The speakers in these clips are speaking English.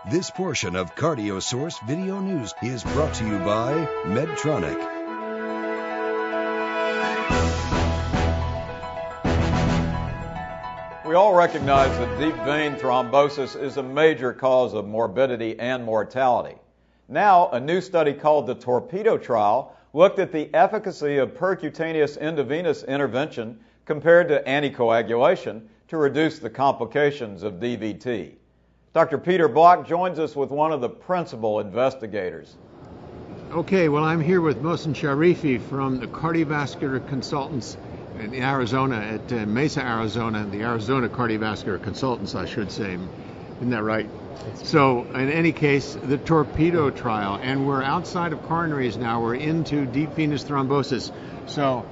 This portion of CardioSource Video News is brought to you by Medtronic. We all recognize that deep vein thrombosis is a major cause of morbidity and mortality. Now, a new study called the TORPEDO Trial looked at the efficacy of percutaneous endovenous intervention compared to anticoagulation to reduce the complications of DVT. Dr. Peter Block joins us with one of the principal investigators. Okay, well, I'm here with Mohsen Sharifi from the cardiovascular consultants in Arizona at Mesa, Arizona, the Arizona Cardiovascular Consultants, I should say. Isn't that right? So, in any case, the TORPEDO trial, and we're outside of coronaries now. We're into deep venous thrombosis. So,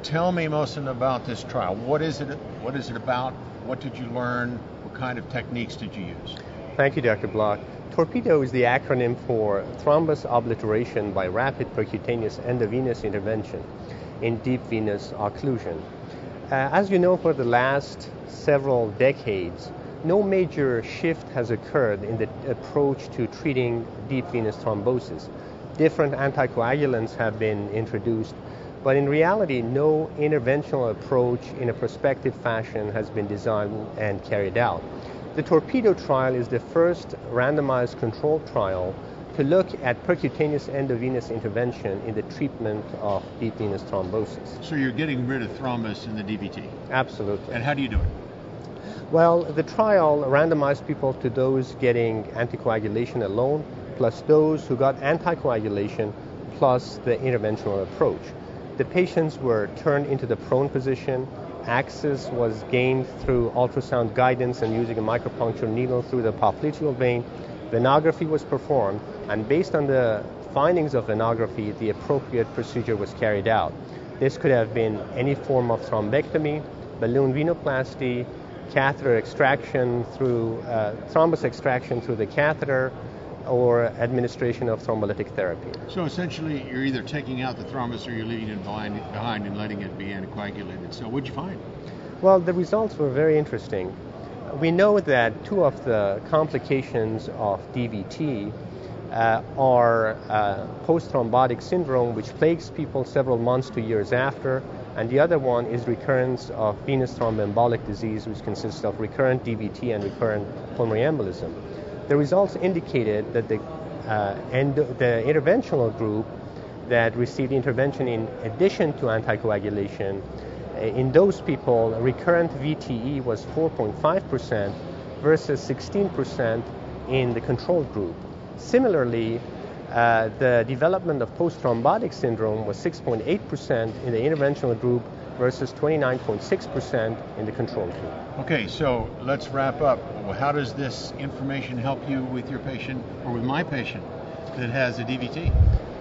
tell me, Mohsen, about this trial. What is it? What is it about? What did you learn? What kind of techniques did you use? Thank you, Dr. Block. TORPEDO is the acronym for thrombus obliteration by rapid percutaneous endovenous intervention in deep venous occlusion. As you know, for the last several decades, no major shift has occurred in the approach to treating deep venous thrombosis. Different anticoagulants have been introduced, but in reality, no interventional approach in a prospective fashion has been designed and carried out. The TORPEDO trial is the first randomized controlled trial to look at percutaneous endovenous intervention in the treatment of deep venous thrombosis. So you're getting rid of thrombus in the DVT? Absolutely. And how do you do it? Well, the trial randomized people to those getting anticoagulation alone, plus those who got anticoagulation, plus the interventional approach. The patients were turned into the prone position. Access was gained through ultrasound guidance and using a micropuncture needle through the popliteal vein. Venography was performed, and based on the findings of venography, the appropriate procedure was carried out. This could have been any form of thrombectomy, balloon venoplasty, catheter extraction through thrombus extraction through the catheter, or administration of thrombolytic therapy. So essentially, you're either taking out the thrombus or you're leaving it behind and letting it be anticoagulated. So what'd you find? Well, the results were very interesting. We know that two of the complications of DVT are post-thrombotic syndrome, which plagues people several months to years after, and the other one is recurrence of venous thromboembolic disease, which consists of recurrent DVT and recurrent pulmonary embolism. The results indicated that the interventional group that received intervention in addition to anticoagulation, in those people, recurrent VTE was 4.5% versus 16% in the control group. Similarly, the development of post-thrombotic syndrome was 6.8% in the interventional group versus 29.6% in the control group. Okay, so let's wrap up. Well, how does this information help you with your patient or with my patient that has a DVT?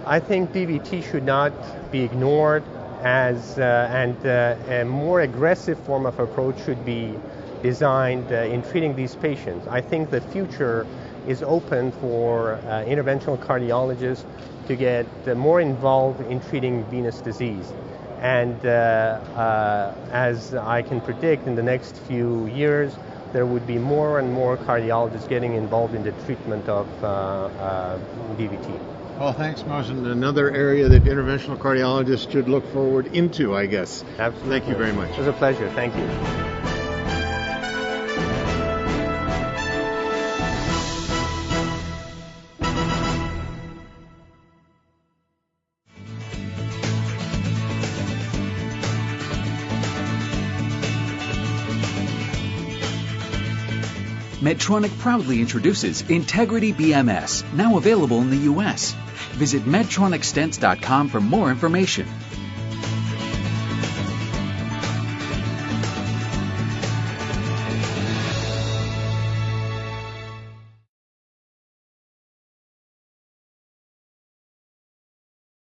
I think DVT should not be ignored and a more aggressive form of approach should be designed in treating these patients. I think the future is open for interventional cardiologists to get more involved in treating venous disease. And as I can predict, in the next few years, there would be more and more cardiologists getting involved in the treatment of DVT. Well, thanks, Mohsen. Another area that interventional cardiologists should look forward into, I guess. Absolutely. Thank you very much. It was a pleasure. Thank you. Medtronic proudly introduces Integrity BMS, now available in the U.S. Visit MedtronicStents.com for more information.